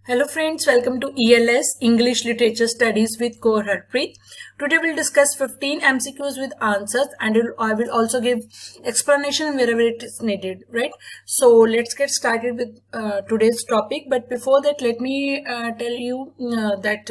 Hello friends, welcome to ELS English Literature Studies with Kaur Harpreet. Today we'll discuss 15 MCQs with answers and I will also give explanation wherever it is needed, right? So let's get started with today's topic. But before that, let me tell you that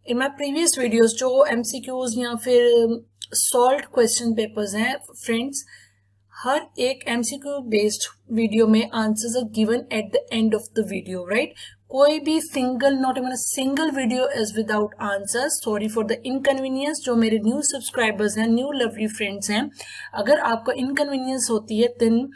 in my previous videos जो MCQs या फिर solved question papers हैं friends, हर एक MCQ based video में answers are given at the end of the video, right? कोई भी single, not even a single video is without answers. Sorry for the inconvenience. जो मेरे न्यू सब्सक्राइबर्स हैं, new lovely friends हैं, अगर आपको inconvenience होती है then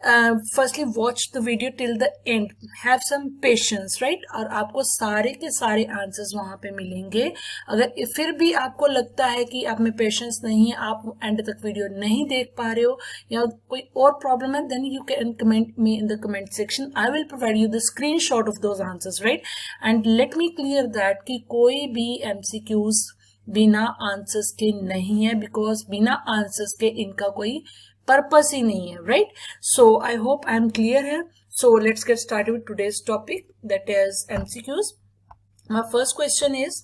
firstly watch the video till the end, have some patience, right? और आपको सारे के सारे आंसर्स वहां पे मिलेंगे. अगर फिर भी आपको लगता है कि आप में पेशेंस नहीं है, आप एंड तक वीडियो नहीं देख पा रहे हो या कोई और प्रॉब्लम है, then you can comment me in the comment section. I will provide you the screenshot of those answers, right? And let me clear that कि कोई भी एमसीक्यूज बिना आंसर्स के नहीं है, बिकॉज बिना आंसर्स के इनका कोई पर्पस ही नहीं है, right? So I hope I am clear here. So let's get started with today's topic, that is MCQs. My first question is,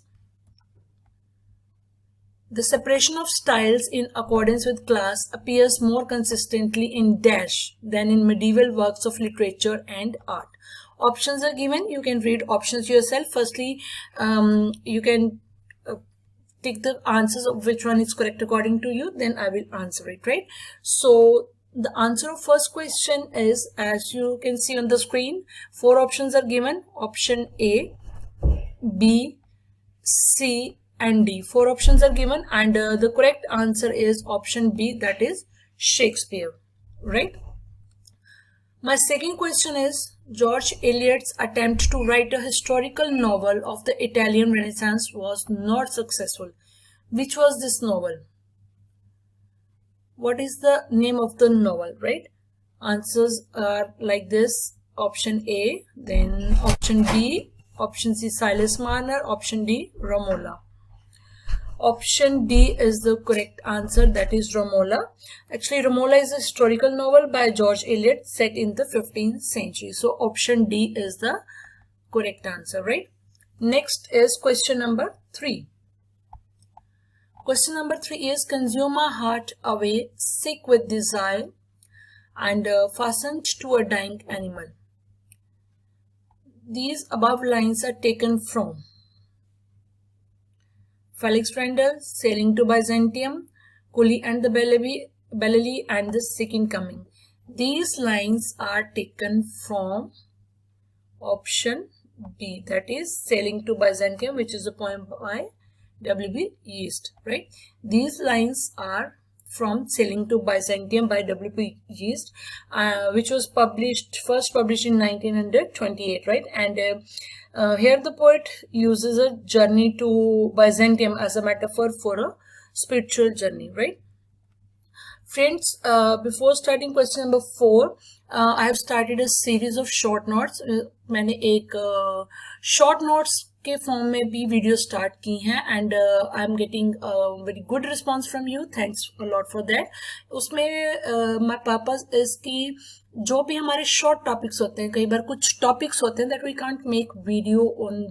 the separation of styles in accordance with class appears more consistently in dash than in medieval works of literature and art. Options are given. You can read options yourself. Firstly, you can take the answers of which one is correct according to you, then I will answer it, right? So the answer of first question is, as you can see on the screen, 4 options are given. Option A, B, C and D. 4 options are given and the correct answer is option B, that is Shakespeare, right? My second question is, George Eliot's attempt to write a historical novel of the Italian Renaissance was not successful. Which was this novel? What is the name of the novel, right? Answers are like this. Option A, then option B, option C, Silas Marner, option D, Romola. Option D is the correct answer, that is Romola. Actually, Romola is a historical novel by George Eliot set in the 15th century. So option D is the correct answer, right? Next is question number 3. Question number 3 is, consume my heart away, sick with desire and fastened to a dying animal. These above lines are taken from Felix Rendel, Sailing to Byzantium, Cooley and the Bellelli and the Second Coming. These lines are taken from option B, that is Sailing to Byzantium, which is a poem by W.B. Yeats, right? These lines are from Sailing to Byzantium by W.B. Yeats, which was first published in 1928, right? And here the poet uses a journey to Byzantium as a metaphor for a spiritual journey, right? Friends, before starting question number 4, I have started a series of short notes. मैंने एक short notes के form में भी video start की हैं and I am getting very good response from you. Thanks a lot for that. उसमें my purpose is कि जो भी हमारे शॉर्ट टॉपिक्स होते हैं, कई बार कुछ टॉपिक्स होते हैं that we can't make video on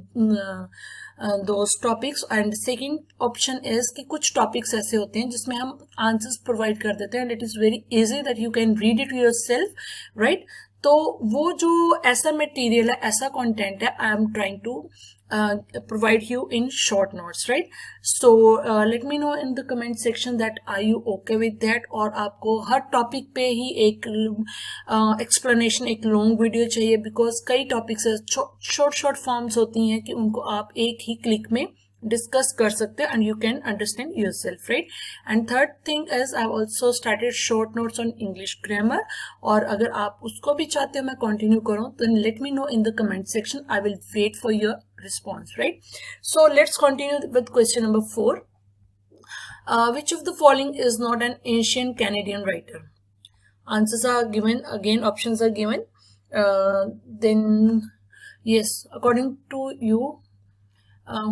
those topics. And second option is कि कुछ टॉपिक्स ऐसे होते हैं जिसमें हम आंसर्स प्रोवाइड कर देते हैं and it is very easy that you can read it yourself, right? तो वो जो ऐसा मटेरियल है, ऐसा कंटेंट है, I am trying to provide you in short notes, right? So let me know in the comment section that are you okay with that, और आपको हर topic पे ही एक explanation, एक लॉन्ग वीडियो चाहिए, बिकॉज कई टॉपिक्स शॉर्ट फॉर्म्स होती हैं कि उनको आप एक ही क्लिक में डिस्कस कर सकते हैं and you can understand yourself, right? And third thing is, I also started short notes on English grammar, और अगर आप उसको भी चाहते हो मैं कंटिन्यू करूँ तो let me know in the comment section. I will wait for your response, right? So let's continue with question number 4. Which of the following is not an ancient Canadian writer? Answers are given again, options are given. Then yes, according to you,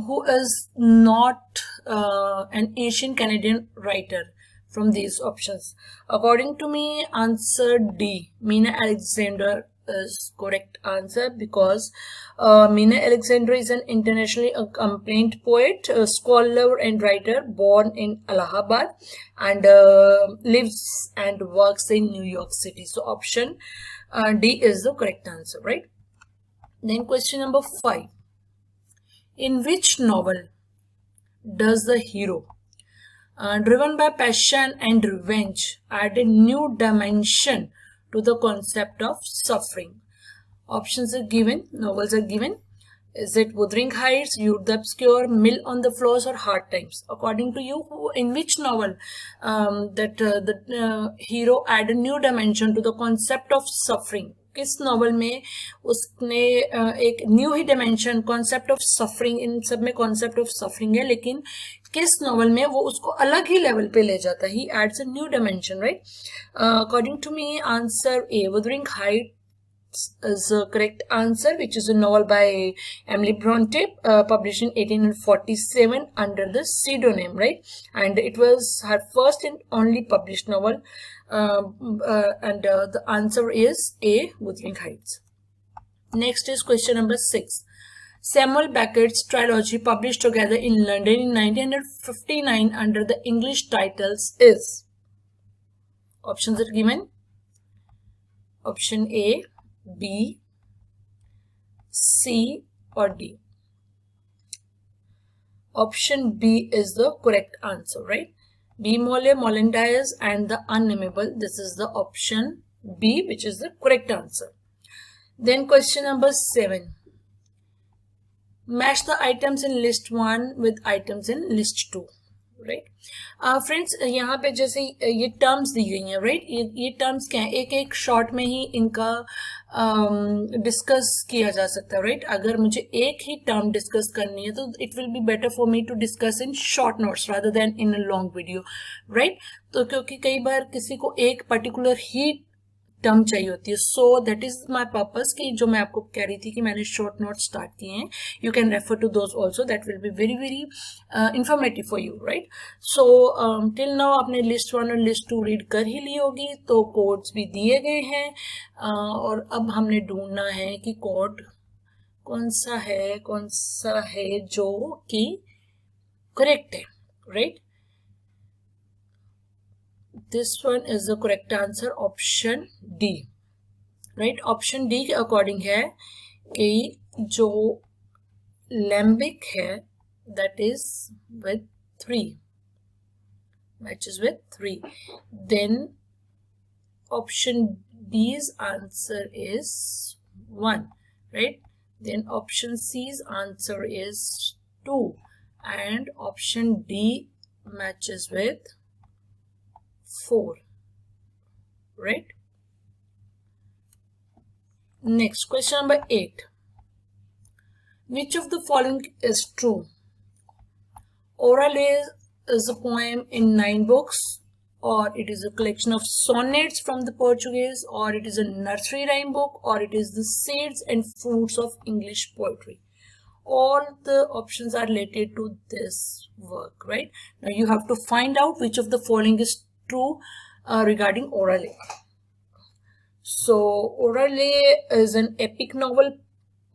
who is not an ancient Canadian writer from these options? According to me, answer D, Mina Alexander is correct answer because Mina Alexander is an internationally acclaimed poet, scholar and writer born in Allahabad and lives and works in New York City. So option D is the correct answer, right? Then question number 5. In which novel does the hero, driven by passion and revenge, add a new dimension to the concept of suffering? Options are given, novels are given. Is it Wuthering Heights, Youth the Obscure, Mill on the Floors, or Hard Times? According to you, in which novel the hero add a new dimension to the concept of suffering? किस novel में उसने एक new ही dimension concept of suffering, इन सब में concept of suffering है, लेकिन किस नॉवल में वो उसको अलग ही लेवल पे ले जाता है? He adds a new dimension, right? According to me answer A, Wuthering Heights is the correct answer, which is a novel by Emily Bronte, published in 1847 under the pseudonym, right? And it was her first and only published novel. The answer is A, Wuthering Heights. Next is question number 6. Samuel Beckett's trilogy, published together in London in 1959 under the English titles, is? Options are given. Option A, B, C, or D? Option B is the correct answer, right? B. Mole, Molyneux, and the Unnameable. This is the option B, which is the correct answer. Then question number 7. Match the items in list 1 with items in list 2. Right friends, यहाँ पे जैसे ये terms दी गई हैं, right? ये terms क्या है? एक एक शॉर्ट में ही इनका डिस्कस किया जा सकता है, राइट? अगर मुझे एक ही टर्म डिस्कस करनी है तो it will be better for me to discuss in short notes rather than in a long video, right? तो क्योंकि कई बार किसी को एक पर्टिकुलर ही टर्म चाहिए होती है, so that is my purpose कि जो मैं आपको कह रही थी कि मैंने शॉर्ट नोट स्टार्ट किए हैं. You can refer to those also, that will be very very informative for you, right? So till now आपने लिस्ट 1 और लिस्ट 2 रीड कर ही ली होगी, तो कोड्स भी दिए गए हैं और अब हमने ढूंढना है कि कोड कौन सा है जो कि करेक्ट है, right? This one is the correct answer, option D, right? Option D के according है कि जो lembic है that is with 3, matches with 3. Then option B's answer is 1, right? Then option C's answer is 2 and option D matches with 4, right? Next, question number 8. Which of the following is true? Orale is a poem in 9 books, or it is a collection of sonnets from the Portuguese, or it is a nursery rhyme book, or it is the seeds and fruits of English poetry. All the options are related to this work, right? Now you have to find out which of the following is true regarding Orale. So Orale is an epic novel,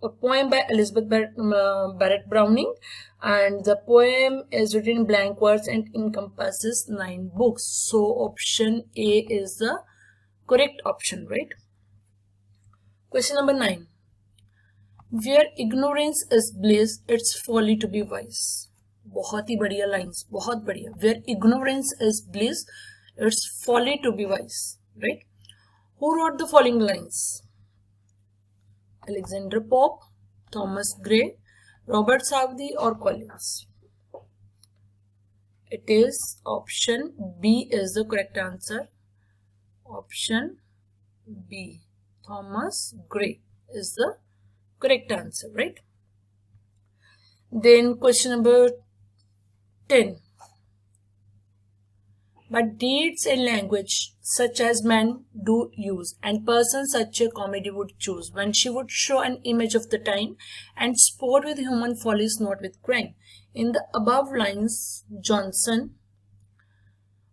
a poem by Elizabeth Barrett Browning, and the poem is written in blank verse and encompasses 9 books. So option A is the correct option, right? Question number 9. Where ignorance is bliss, it's folly to be wise. बहुत ही बढ़िया lines, बहुत बढ़िया. Where ignorance is bliss, it's folly to be wise, right? Who wrote the following lines? Alexander Pope, Thomas Gray, Robert Southey, or Collins? It is option B is the correct answer. Option B, Thomas Gray is the correct answer, right? Then question number 10. But deeds and language such as men do use, and persons such a comedy would choose, when she would show an image of the time, and sport with human follies, not with crime. In the above lines, Johnson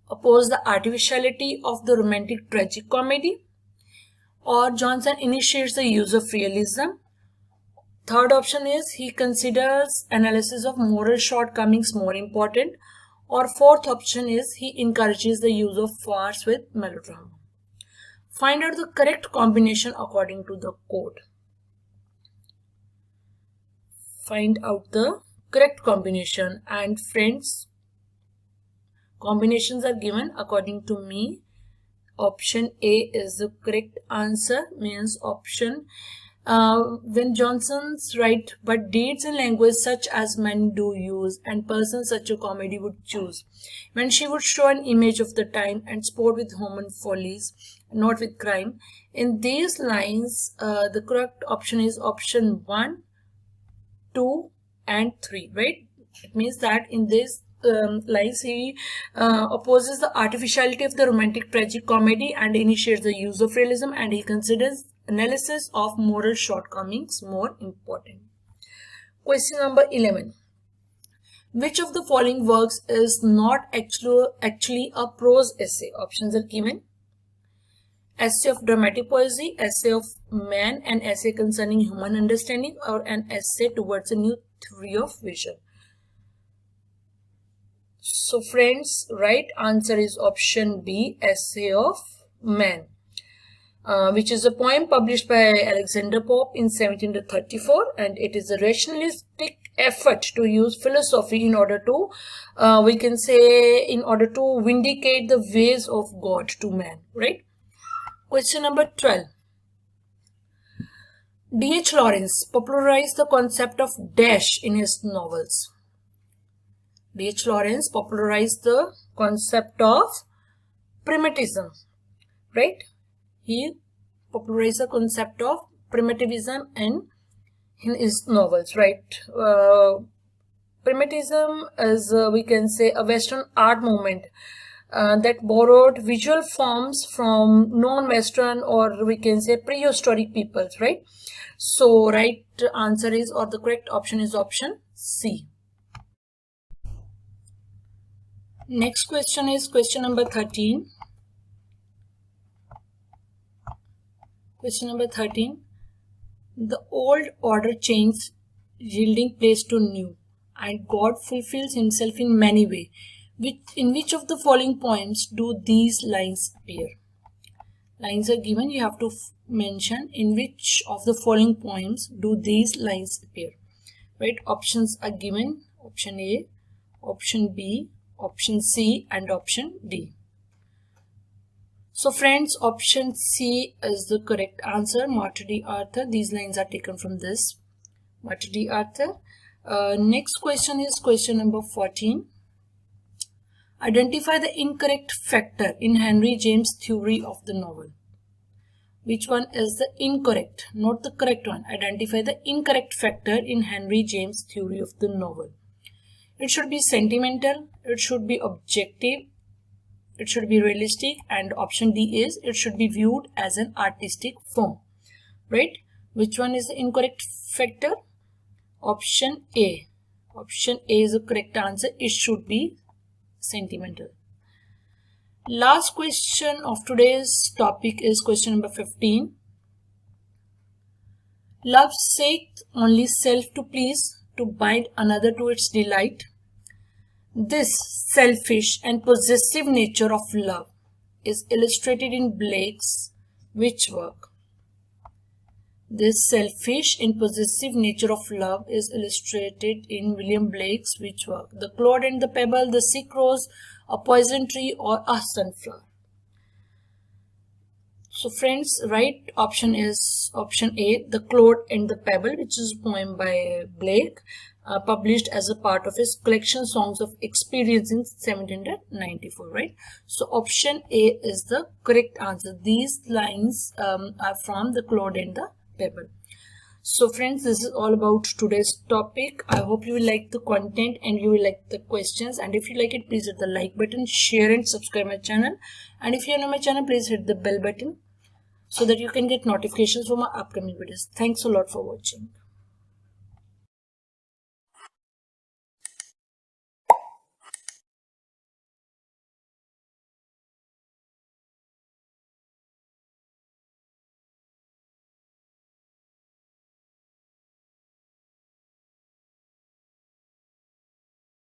opposed the artificiality of the romantic tragic comedy, or Johnson initiates the use of realism. Third option is he considers analysis of moral shortcomings more important, or fourth option is he encourages the use of farce with melodrama. Find out the correct combination according to the code. Find out the correct combination, and friends, combinations are given according to me. Option A is the correct answer, means option when Johnson's write, but deeds in language such as men do use, and persons such a comedy would choose. When she would show an image of the time, and sport with human follies, not with crime. In these lines, the correct option is option 1, 2, and 3, right? It means that in this lines he opposes the artificiality of the romantic tragic comedy and initiates the use of realism, and he considers analysis of moral shortcomings more important. Question number 11. Which of the following works is not actually a prose essay? Options are given. Essay of dramatic poesy, essay of man, an essay concerning human understanding, or an essay towards a new theory of vision. So friends, right answer is option B, essay of man. Which is a poem published by Alexander Pope in 1734, and it is a rationalistic effort to use philosophy in order to, we can say, in order to vindicate the ways of God to man, right? Question number 12. D.H. Lawrence popularized the concept of dash in his novels. D.H. Lawrence popularized the concept of primitivism, right? He popularized the concept of primitivism in his novels, right? Primitivism is, we can say, a Western art movement that borrowed visual forms from non-Western, or we can say prehistoric peoples, right? So right answer is, or the correct option is option C. Next question is question number 13. Question number 13. The old order changes, yielding place to new, and God fulfills himself in many ways. In which of the following poems do these lines appear? Lines are given, you have to mention in which of the following poems do these lines appear, right? Options are given, option A, option B, option C, and option D. So friends, option C is the correct answer, Martyr d'Arthur. These lines are taken from this Martyr d'Arthur. Next question is question number 14. Identify the incorrect factor in Henry James' theory of the novel. Which one is the incorrect, not the correct one? Identify the incorrect factor in Henry James' theory of the novel. It should be sentimental, it should be objective, it should be realistic, and option D is it should be viewed as an artistic form, right? Which one is the incorrect factor? Option A. Option A is the correct answer. It should be sentimental. Last question of today's topic is question number 15. Love seeketh only self to please, to bind another to its delight. This selfish and possessive nature of love is illustrated in Blake's which work? This selfish and possessive nature of love is illustrated in William Blake's which work? The Clod and the Pebble, The Sick Rose, A Poison Tree, or A Sunflower? So friends, right option is option A, The Clod and the Pebble, which is a poem by Blake, published as a part of his collection Songs of Experience in 1794, right? So option A is the correct answer. These lines are from The Clod and the Pebble. So friends, this is all about today's topic. I hope you will like the content and you will like the questions, and if you like it, please hit the like button, share and subscribe my channel, and if you are new to my channel, please hit the bell button so that you can get notifications for my upcoming videos. Thanks a lot for watching.